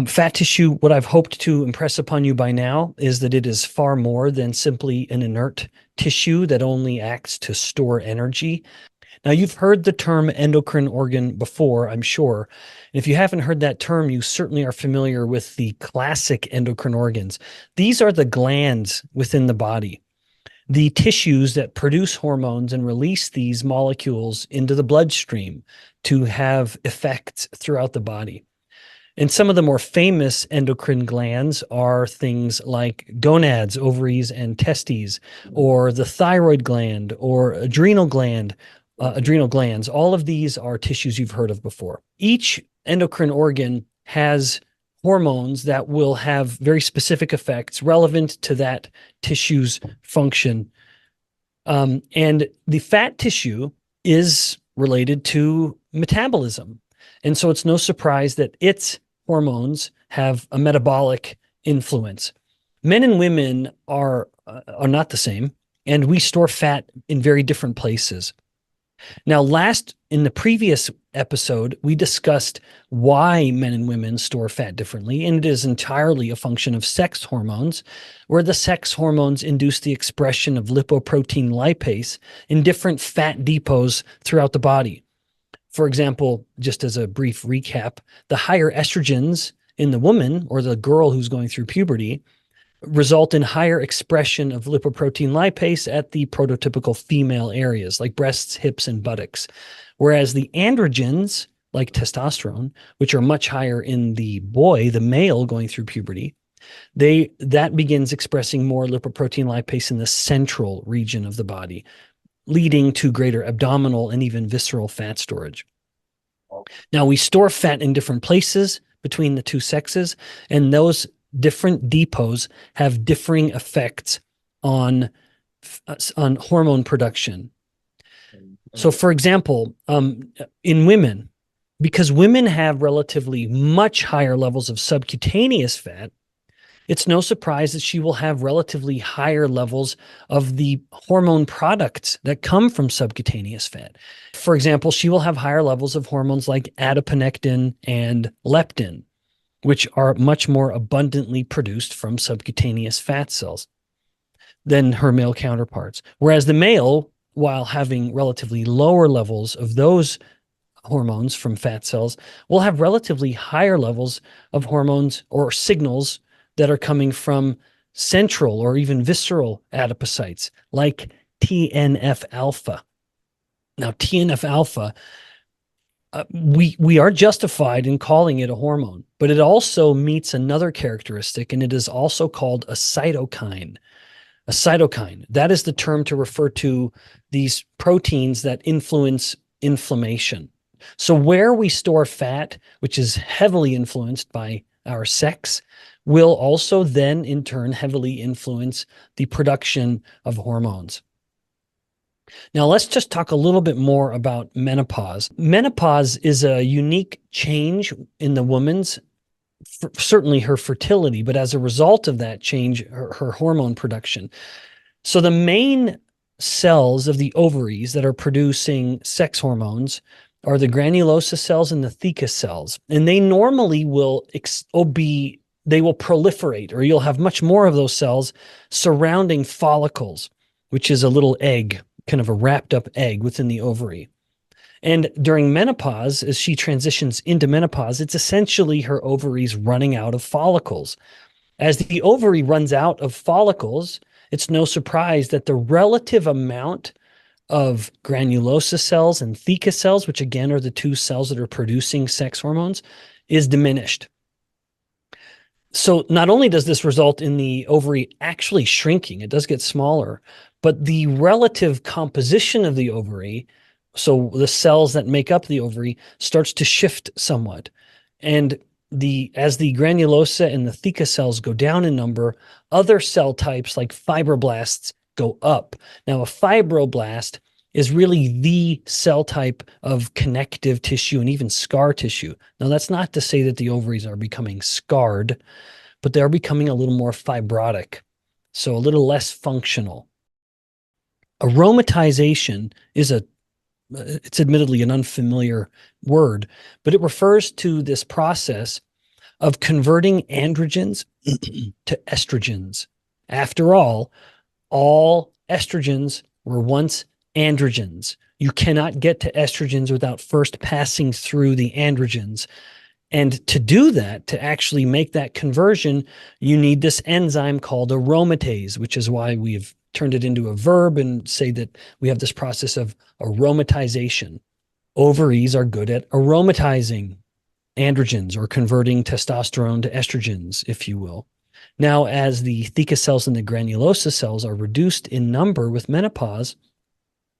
Fat tissue, what I've hoped to impress upon you by now is that it is far more than simply an inert tissue that only acts to store energy. Now, you've heard the term endocrine organ before, I'm sure. And if you haven't heard that term, you certainly are familiar with the classic endocrine organs. These are the glands within the body, the tissues that produce hormones and release these molecules into the bloodstream to have effects throughout the body. And some of the more famous endocrine glands are things like gonads, ovaries, and testes, or the thyroid gland, or adrenal glands. All of these are tissues you've heard of before. Each endocrine organ has hormones that will have very specific effects relevant to that tissue's function. And the fat tissue is related to metabolism. And so it's no surprise that its hormones have a metabolic influence. Men and women are not the same, and we store fat in very different places. Now, in the previous episode, we discussed why men and women store fat differently, and it is entirely a function of sex hormones, where the sex hormones induce the expression of lipoprotein lipase in different fat depots throughout the body. For example, just as a brief recap, the higher estrogens in the woman or the girl who's going through puberty result in higher expression of lipoprotein lipase at the prototypical female areas like breasts, hips, and buttocks. Whereas the androgens, like testosterone, which are much higher in the boy, the male going through puberty, that begins expressing more lipoprotein lipase in the central region of the body, leading to greater abdominal and even visceral fat storage. Now, we store fat in different places between the two sexes, and those different depots have differing effects on hormone production. So, for example, in women, because women have relatively much higher levels of subcutaneous fat, it's no surprise that she will have relatively higher levels of the hormone products that come from subcutaneous fat. For example, she will have higher levels of hormones like adiponectin and leptin, which are much more abundantly produced from subcutaneous fat cells than her male counterparts. Whereas the male, while having relatively lower levels of those hormones from fat cells, will have relatively higher levels of hormones or signals that are coming from central or even visceral adipocytes, like TNF-alpha. Now, TNF-alpha, we are justified in calling it a hormone, but it also meets another characteristic, and it is also called a cytokine. A cytokine, that is the term to refer to these proteins that influence inflammation. So where we store fat, which is heavily influenced by our sex, will also then in turn heavily influence the production of hormones. Now, let's just talk a little bit more about menopause. Menopause is a unique change in the woman's, certainly her fertility, but as a result of that change, her hormone production. So the main cells of the ovaries that are producing sex hormones are the granulosa cells and the theca cells. And they normally will proliferate, or you'll have much more of those cells surrounding follicles, which is a little egg, kind of a wrapped up egg within the ovary. And during menopause, as she transitions into menopause, it's essentially her ovaries running out of follicles. As the ovary runs out of follicles, it's no surprise that the relative amount of granulosa cells and theca cells, which again are the two cells that are producing sex hormones, is diminished. So not only does this result in the ovary actually shrinking, it does get smaller, but the relative composition of the ovary, so the cells that make up the ovary, starts to shift somewhat. And as the granulosa and the theca cells go down in number, other cell types like fibroblasts go up. Now, a fibroblast is really the cell type of connective tissue and even scar tissue. Now, that's not to say that the ovaries are becoming scarred, but they're becoming a little more fibrotic, so a little less functional. Aromatization is it's admittedly an unfamiliar word, but it refers to this process of converting androgens to estrogens. After all estrogens were once androgens. You cannot get to estrogens without first passing through the androgens. And to do that, to actually make that conversion, you need this enzyme called aromatase, which is why we've turned it into a verb and say that we have this process of aromatization. Ovaries are good at aromatizing androgens or converting testosterone to estrogens, if you will. Now, as the theca cells and the granulosa cells are reduced in number with menopause,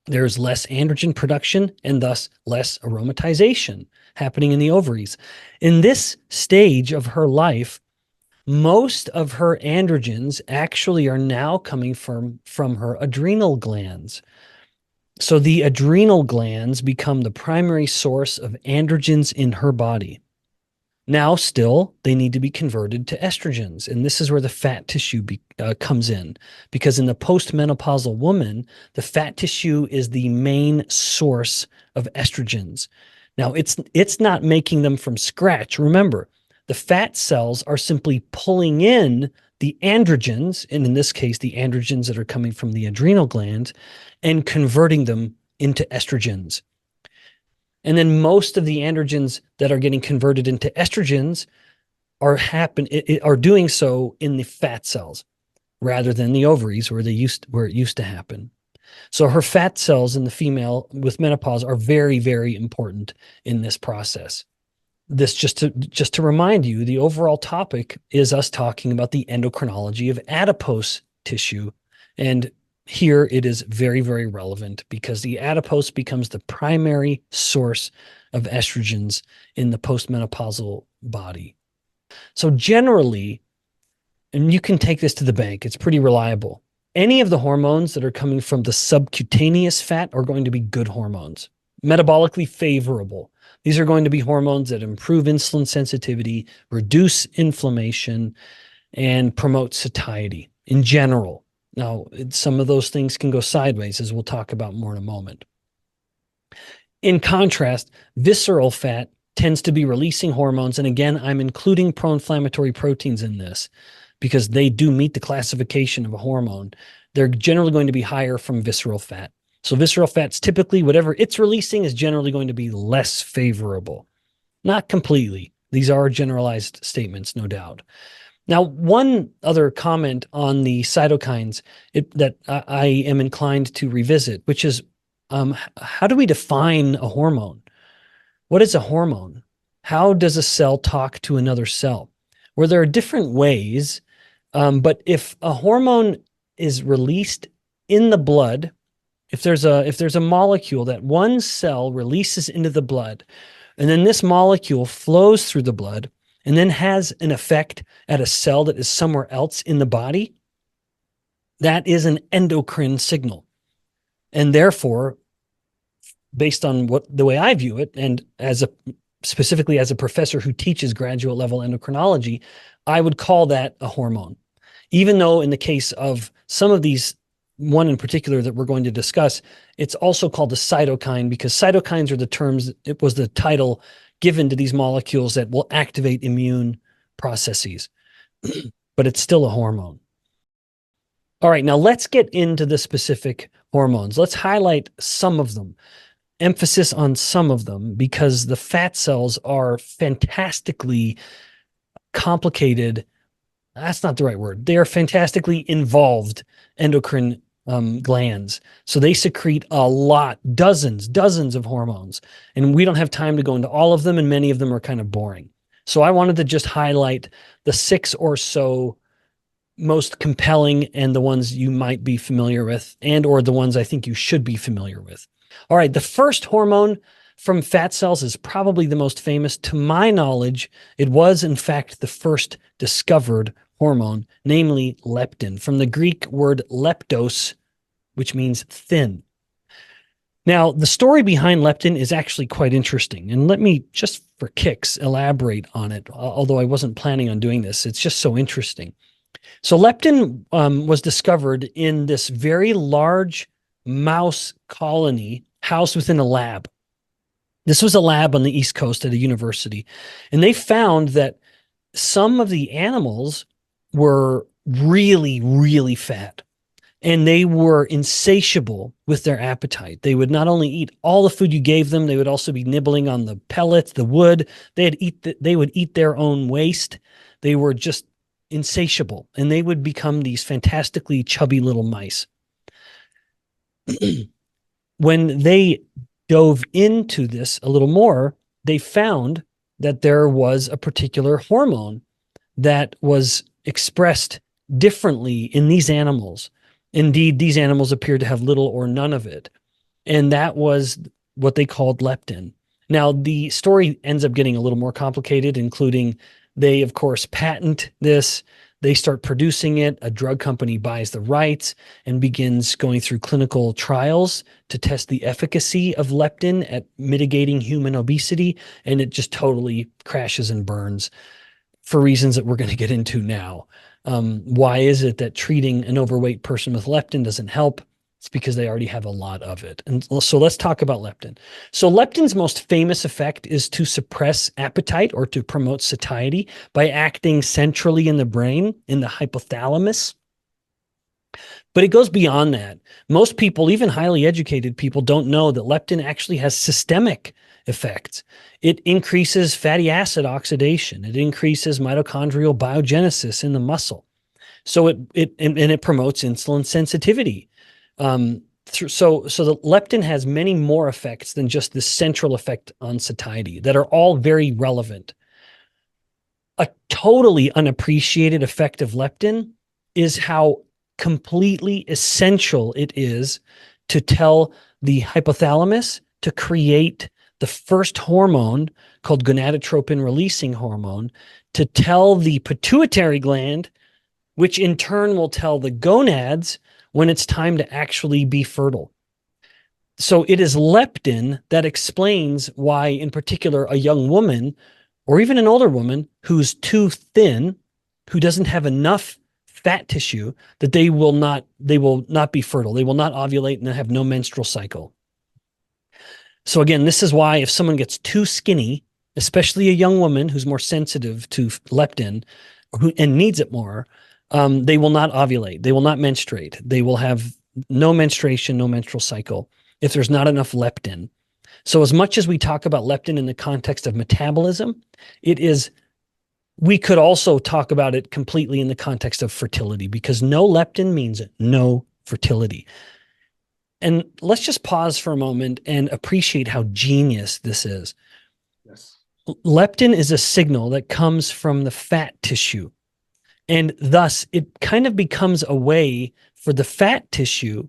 there's less androgen production and thus less aromatization happening in the ovaries. In this stage of her life, most of her androgens actually are now coming from her adrenal glands. So the adrenal glands become the primary source of androgens in her body. Now, still, they need to be converted to estrogens. And this is where the fat tissue comes in. Because in the postmenopausal woman, the fat tissue is the main source of estrogens. Now, it's not making them from scratch. Remember, the fat cells are simply pulling in the androgens, and in this case, the androgens that are coming from the adrenal glands, and converting them into estrogens. And then most of the androgens that are getting converted into estrogens are doing so in the fat cells rather than the ovaries where it used to happen. So her fat cells in the female with menopause are very, very important in this process. This just to remind you, the overall topic is us talking about the endocrinology of adipose tissue. And here it is very, very relevant because the adipose becomes the primary source of estrogens in the postmenopausal body. So generally, and you can take this to the bank, it's pretty reliable. Any of the hormones that are coming from the subcutaneous fat are going to be good hormones, metabolically favorable. These are going to be hormones that improve insulin sensitivity, reduce inflammation, and promote satiety in general. Now, some of those things can go sideways, as we'll talk about more in a moment. In contrast, visceral fat tends to be releasing hormones. And again, I'm including pro-inflammatory proteins in this because they do meet the classification of a hormone. They're generally going to be higher from visceral fat. So visceral fats, typically, whatever it's releasing is generally going to be less favorable. Not completely. These are generalized statements, no doubt. Now, one other comment on the cytokines that I am inclined to revisit, which is how do we define a hormone? What is a hormone? How does a cell talk to another cell? Well, there are different ways, but if a hormone is released in the blood, if there's a molecule that one cell releases into the blood, and then this molecule flows through the blood, and then has an effect at a cell that is somewhere else in the body, that is an endocrine signal. And therefore, based on the way I view it, and specifically as a professor who teaches graduate level endocrinology, I would call that a hormone. Even though in the case of some of these, one in particular that we're going to discuss, it's also called a cytokine because cytokines are the terms, it was the title given to these molecules that will activate immune processes, but it's still a hormone. All right, now let's get into the specific hormones. Let's highlight some of them, emphasis on some of them, because the fat cells are fantastically complicated. That's not the right word. They are fantastically involved endocrine glands. So they secrete a lot, dozens of hormones. And we don't have time to go into all of them, and many of them are kind of boring. So I wanted to just highlight the 6 or so most compelling and the ones you might be familiar with and or the ones I think you should be familiar with. All right, the first hormone from fat cells is probably the most famous. To my knowledge, it was in fact the first discovered hormone, namely leptin, from the Greek word leptos, which means thin. Now, the story behind leptin is actually quite interesting, and let me just for kicks elaborate on it, although I wasn't planning on doing this. It's just so interesting. So leptin was discovered in this very large mouse colony housed within a lab. This was a lab on the East Coast at a university, and they found that some of the animals were really, really fat, and they were insatiable with their appetite. They would not only eat all the food you gave them, they would also be nibbling on the pellets, the wood. They would eat their own waste. They were just insatiable, and they would become these fantastically chubby little mice. When they dove into this a little more, they found that there was a particular hormone that was expressed differently in these animals. Indeed, these animals appeared to have little or none of it. And that was what they called leptin. Now, the story ends up getting a little more complicated, including they, of course, patent this. They start producing it. A drug company buys the rights and begins going through clinical trials to test the efficacy of leptin at mitigating human obesity. And it just totally crashes and burns for reasons that we're going to get into now. Why is it that treating an overweight person with leptin doesn't help? It's because they already have a lot of it. And so let's talk about leptin. So leptin's most famous effect is to suppress appetite or to promote satiety by acting centrally in the brain, in the hypothalamus. But it goes beyond that. Most people, even highly educated people, don't know that leptin actually has systemic effects. It increases fatty acid oxidation. It increases mitochondrial biogenesis in the muscle. So it promotes insulin sensitivity. So the leptin has many more effects than just the central effect on satiety that are all very relevant. A totally unappreciated effect of leptin is how completely essential it is to tell the hypothalamus to create the first hormone called gonadotropin releasing hormone, to tell the pituitary gland, which in turn will tell the gonads when it's time to actually be fertile. So it is leptin that explains why, in particular, a young woman or even an older woman who's too thin, who doesn't have enough fat tissue, that they will not be fertile. They will not ovulate and have no menstrual cycle. So again, this is why if someone gets too skinny, especially a young woman who's more sensitive to leptin and needs it more, they will not ovulate. They will not menstruate. They will have no menstruation, no menstrual cycle if there's not enough leptin. So as much as we talk about leptin in the context of metabolism, we could also talk about it completely in the context of fertility, because no leptin means no fertility. And let's just pause for a moment and appreciate how genius this is. Yes. Leptin is a signal that comes from the fat tissue. And thus, it kind of becomes a way for the fat tissue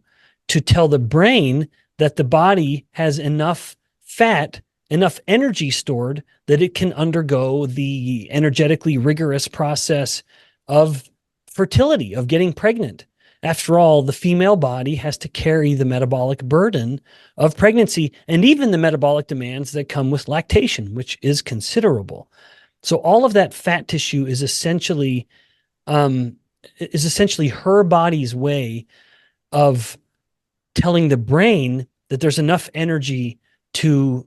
to tell the brain that the body has enough fat, enough energy stored that it can undergo the energetically rigorous process of fertility, of getting pregnant. After all, the female body has to carry the metabolic burden of pregnancy and even the metabolic demands that come with lactation, which is considerable. So all of that fat tissue is essentially her body's way of telling the brain that there's enough energy to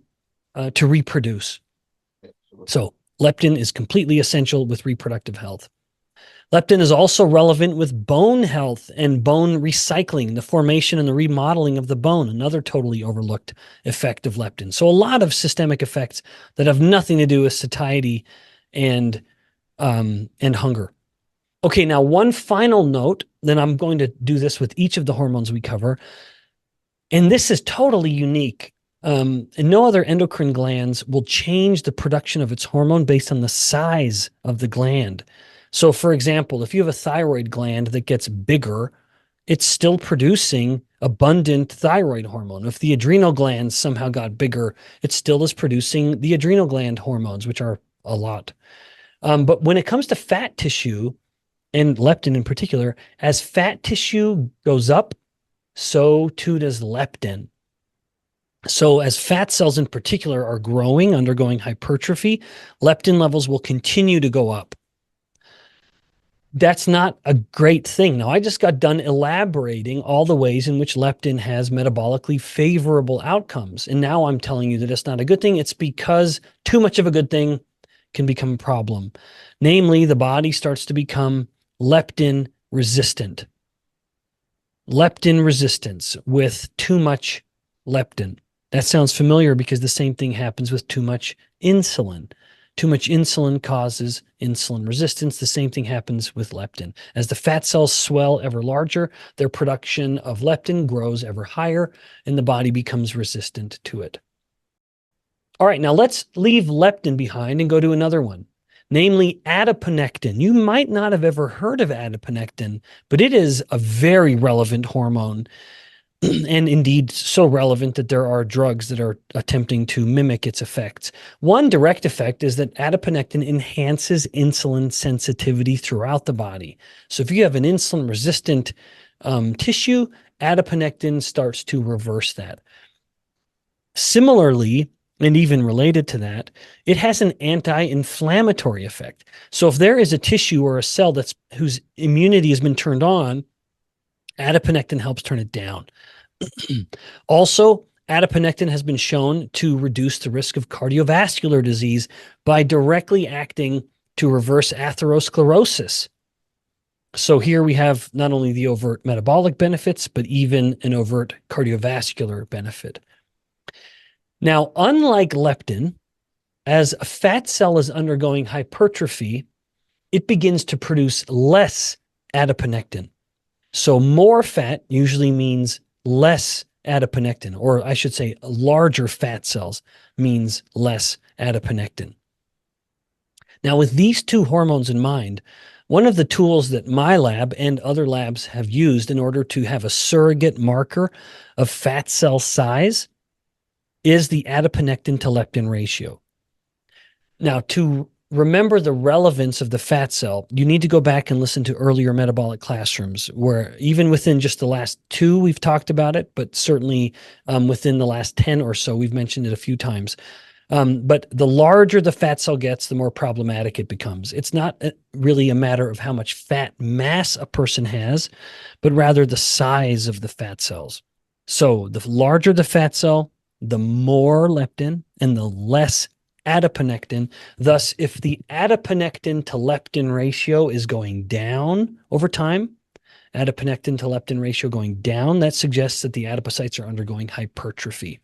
reproduce. So leptin is completely essential with reproductive health. Leptin is also relevant with bone health and bone recycling, the formation and the remodeling of the bone, another totally overlooked effect of leptin. So a lot of systemic effects that have nothing to do with satiety and hunger. Okay, now one final note, then I'm going to do this with each of the hormones we cover. And this is totally unique. And no other endocrine glands will change the production of its hormone based on the size of the gland. So for example, if you have a thyroid gland that gets bigger, it's still producing abundant thyroid hormone. If the adrenal glands somehow got bigger, it still is producing the adrenal gland hormones, which are a lot. But when it comes to fat tissue, and leptin in particular, as fat tissue goes up, so too does leptin. So as fat cells in particular are growing, undergoing hypertrophy, leptin levels will continue to go up. That's not a great thing. Now, I just got done elaborating all the ways in which leptin has metabolically favorable outcomes. And now I'm telling you that it's not a good thing. It's because too much of a good thing can become a problem. Namely, the body starts to become leptin resistant. Leptin resistance with too much leptin. That sounds familiar because the same thing happens with too much insulin. Too much insulin causes insulin resistance. The same thing happens with leptin. As the fat cells swell ever larger, their production of leptin grows ever higher, and the body becomes resistant to it. All right, now let's leave leptin behind and go to another one, namely adiponectin. You might not have ever heard of adiponectin, but it is a very relevant hormone, and indeed so relevant that there are drugs that are attempting to mimic its effects. One direct effect is that adiponectin enhances insulin sensitivity throughout the body. So if you have an insulin-resistant tissue, adiponectin starts to reverse that. Similarly, and even related to that, it has an anti-inflammatory effect. So if there is a tissue or a cell whose immunity has been turned on, adiponectin helps turn it down. Also, adiponectin has been shown to reduce the risk of cardiovascular disease by directly acting to reverse atherosclerosis. So here we have not only the overt metabolic benefits, but even an overt cardiovascular benefit. Now, unlike leptin, as a fat cell is undergoing hypertrophy, it begins to produce less adiponectin. So more fat usually means less adiponectin, or I should say larger fat cells means less adiponectin. Now, with these two hormones in mind, one of the tools that my lab and other labs have used in order to have a surrogate marker of fat cell size is the adiponectin to leptin ratio. Now, to remember the relevance of the fat cell, you need to go back and listen to earlier metabolic classrooms where even within just the last 2, we've talked about it, but certainly within the last 10 or so, we've mentioned it a few times. But the larger the fat cell gets, the more problematic it becomes. It's not really a matter of how much fat mass a person has, but rather the size of the fat cells. So the larger the fat cell, the more leptin and the less adiponectin. Thus, if the adiponectin to leptin ratio is going down over time, adiponectin to leptin ratio going down, that suggests that the adipocytes are undergoing hypertrophy.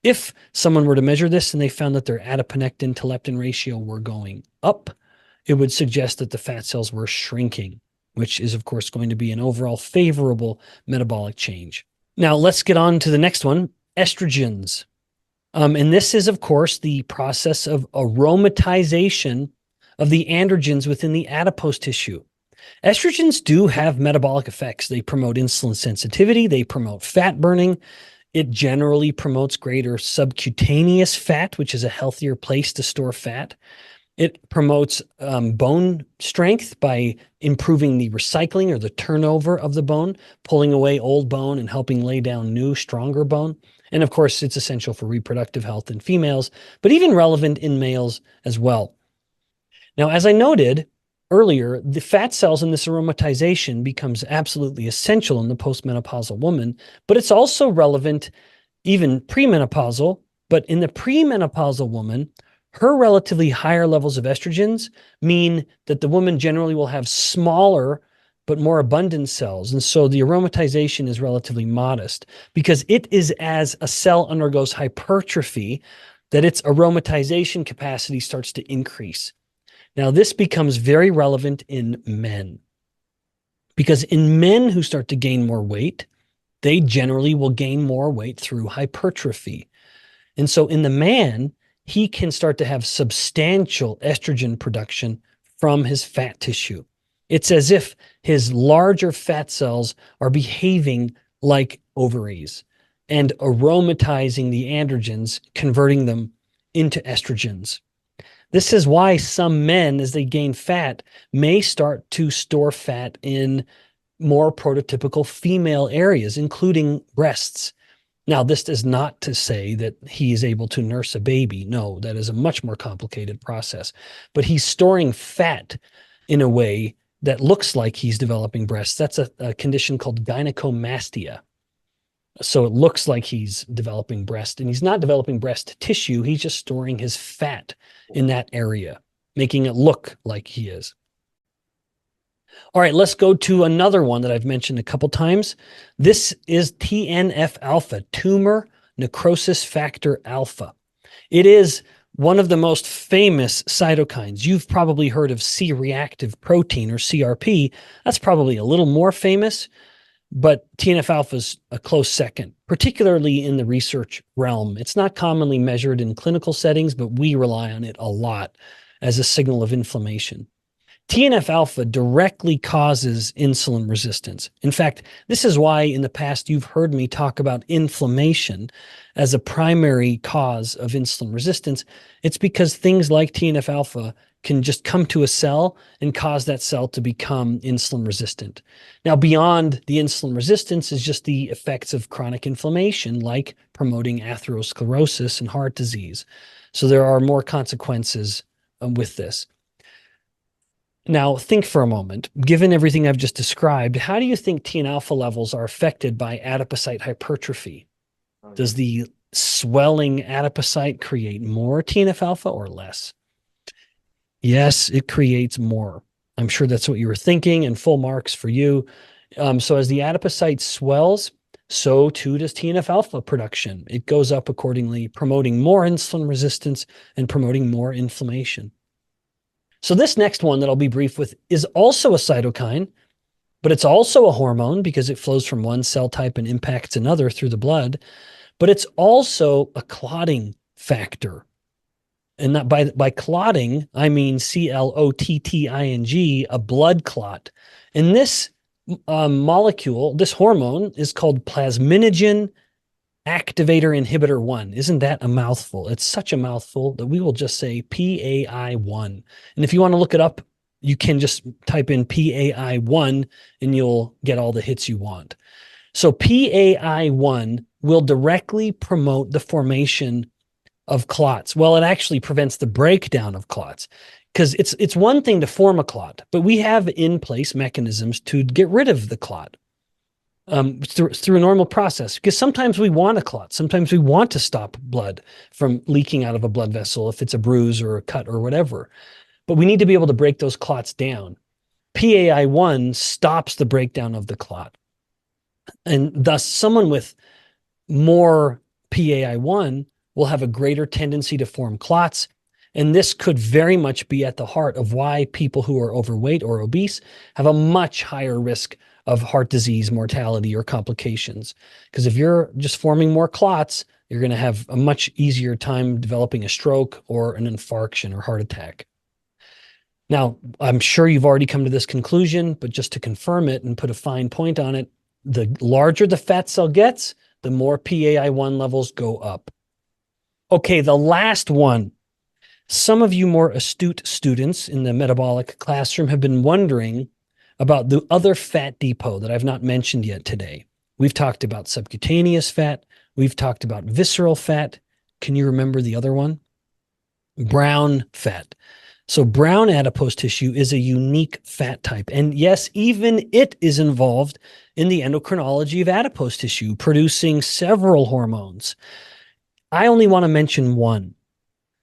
If someone were to measure this and they found that their adiponectin to leptin ratio were going up, it would suggest that the fat cells were shrinking, which is, of course, going to be an overall favorable metabolic change. Now, let's get on to the next one, estrogens. And this is, of course, the process of aromatization of the androgens within the adipose tissue. Estrogens do have metabolic effects. They promote insulin sensitivity. They promote fat burning. It generally promotes greater subcutaneous fat, which is a healthier place to store fat. It promotes bone strength by improving the recycling or the turnover of the bone, pulling away old bone and helping lay down new, stronger bone. And of course, it's essential for reproductive health in females, but even relevant in males as well. Now, as I noted earlier, the fat cells in this aromatization becomes absolutely essential in the postmenopausal woman, but it's also relevant even premenopausal. But in the premenopausal woman, her relatively higher levels of estrogens mean that the woman generally will have smaller but more abundant cells. And so the aromatization is relatively modest because it is as a cell undergoes hypertrophy that its aromatization capacity starts to increase. Now, this becomes very relevant in men because in men who start to gain more weight, they generally will gain more weight through hypertrophy. And so in the man, he can start to have substantial estrogen production from his fat tissue. It's as if his larger fat cells are behaving like ovaries and aromatizing the androgens, converting them into estrogens. This is why some men, as they gain fat, may start to store fat in more prototypical female areas, including breasts. Now, this is not to say that he is able to nurse a baby. No, that is a much more complicated process. But he's storing fat in a way that looks like he's developing breasts. That's a condition called gynecomastia. So it looks like he's developing breast, and he's not developing breast tissue. He's just storing his fat in that area. making it look like he is. All right, let's go to another one that I've mentioned a couple times. This is TNF alpha, tumor necrosis factor alpha. It is one of the most famous cytokines. You've probably heard of C-reactive protein, or CRP. That's probably a little more famous, but TNF alpha is a close second, particularly in the research realm. It's not commonly measured in clinical settings, but we rely on it a lot as a signal of inflammation. TNF alpha directly causes insulin resistance. In fact, this is why in the past you've heard me talk about inflammation as a primary cause of insulin resistance. It's because things like TNF alpha can just come to a cell and cause that cell to become insulin resistant. Now, beyond the insulin resistance is just the effects of chronic inflammation, like promoting atherosclerosis and heart disease. So there are more consequences with this. Now, think for a moment. Given everything I've just described, how do you think TNF-alpha levels are affected by adipocyte hypertrophy? Does the swelling adipocyte create more TNF-alpha or less? Yes, it creates more. I'm sure that's what you were thinking, and full marks for you. So as the adipocyte swells, so too does TNF-alpha production. It goes up accordingly, promoting more insulin resistance and promoting more inflammation. So this next one that I'll be brief with is also a cytokine, but it's also a hormone because it flows from one cell type and impacts another through the blood, but it's also a clotting factor. And that by clotting, I mean clotting, a blood clot. And this molecule, this hormone, is called plasminogen activator inhibitor 1. Isn't that a mouthful? It's such a mouthful that we will just say PAI1. And if you want to look it up, you can just type in PAI1 and you'll get all the hits you want. So PAI1 will directly promote the formation of clots. Well, it actually prevents the breakdown of clots, because it's one thing to form a clot, but we have in place mechanisms to get rid of the clot. Through a normal process, because sometimes we want a clot. Sometimes we want to stop blood from leaking out of a blood vessel if it's a bruise or a cut or whatever. But we need to be able to break those clots down. PAI1 stops the breakdown of the clot. And thus, someone with more PAI1 will have a greater tendency to form clots. And this could very much be at the heart of why people who are overweight or obese have a much higher risk of heart disease, mortality, or complications. Because if you're just forming more clots, you're going to have a much easier time developing a stroke or an infarction or heart attack. Now, I'm sure you've already come to this conclusion, but just to confirm it and put a fine point on it, the larger the fat cell gets, the more PAI1 levels go up. Okay, the last one. Some of you more astute students in the metabolic classroom have been wondering about the other fat depot that I've not mentioned yet today. We've talked about subcutaneous fat. We've talked about visceral fat. Can you remember the other one? Brown fat. So brown adipose tissue is a unique fat type. And yes, even it is involved in the endocrinology of adipose tissue, producing several hormones. I only want to mention one,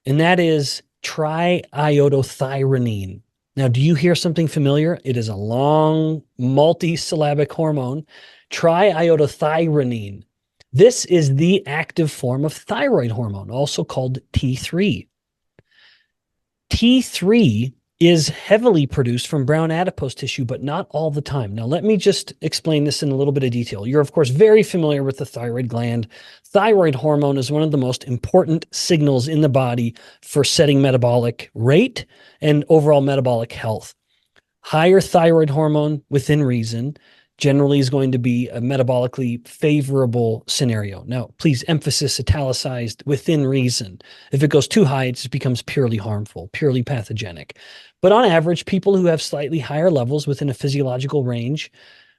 and that is triiodothyronine. Now, do you hear something familiar? It is a long, multi-syllabic hormone, triiodothyronine. This is the active form of thyroid hormone, also called T3. T3 is heavily produced from brown adipose tissue, but not all the time. Now, let me just explain this in a little bit of detail. You're, of course, very familiar with the thyroid gland. Thyroid hormone is one of the most important signals in the body for setting metabolic rate and overall metabolic health. Higher thyroid hormone within reason generally is going to be a metabolically favorable scenario. Now, please emphasis italicized within reason. If it goes too high, it just becomes purely harmful, purely pathogenic. But on average, people who have slightly higher levels within a physiological range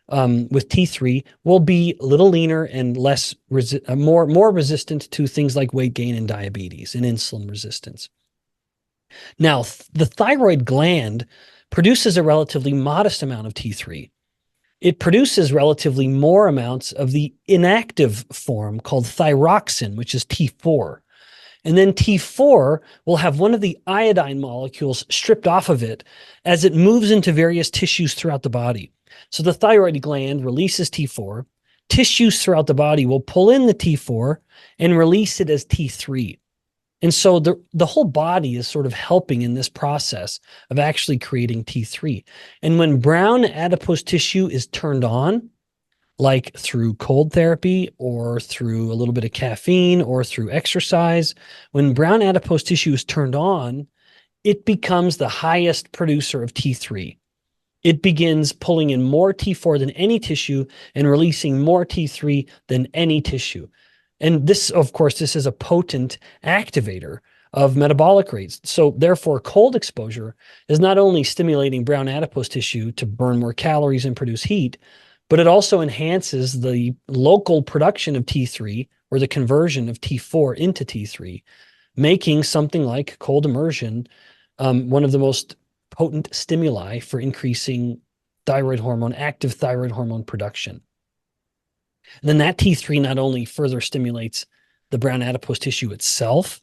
with T3 will be a little leaner and less more resistant to things like weight gain and diabetes and insulin resistance. Now, the thyroid gland produces a relatively modest amount of T3. It produces relatively more amounts of the inactive form called thyroxine, which is T4. And then T4 will have one of the iodine molecules stripped off of it as it moves into various tissues throughout the body. So the thyroid gland releases T4. Tissues throughout the body will pull in the T4 and release it as T3. And so the whole body is sort of helping in this process of actually creating T3. And when brown adipose tissue is turned on, like through cold therapy or through a little bit of caffeine or through exercise, when brown adipose tissue is turned on, it becomes the highest producer of T3. It begins pulling in more T4 than any tissue and releasing more T3 than any tissue. And this, of course, this is a potent activator of metabolic rates. So therefore, cold exposure is not only stimulating brown adipose tissue to burn more calories and produce heat, but it also enhances the local production of T3 or the conversion of T4 into T3, making something like cold immersion one of the most potent stimuli for increasing thyroid hormone, active thyroid hormone production. And then that T3 not only further stimulates the brown adipose tissue itself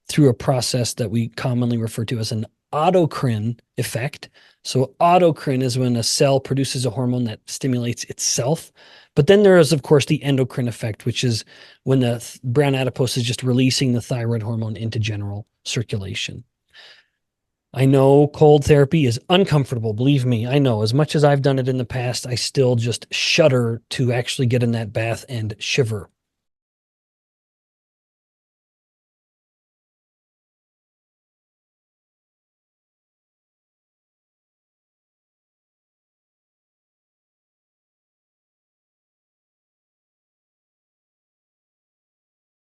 through a process that we commonly refer to as an autocrine effect. So autocrine is when a cell produces a hormone that stimulates itself. But then there is, of course, the endocrine effect, which is when the brown adipose is just releasing the thyroid hormone into general circulation. I know cold therapy is uncomfortable. Believe me, I know. As much as I've done it in the past, I still just shudder to actually get in that bath and shiver.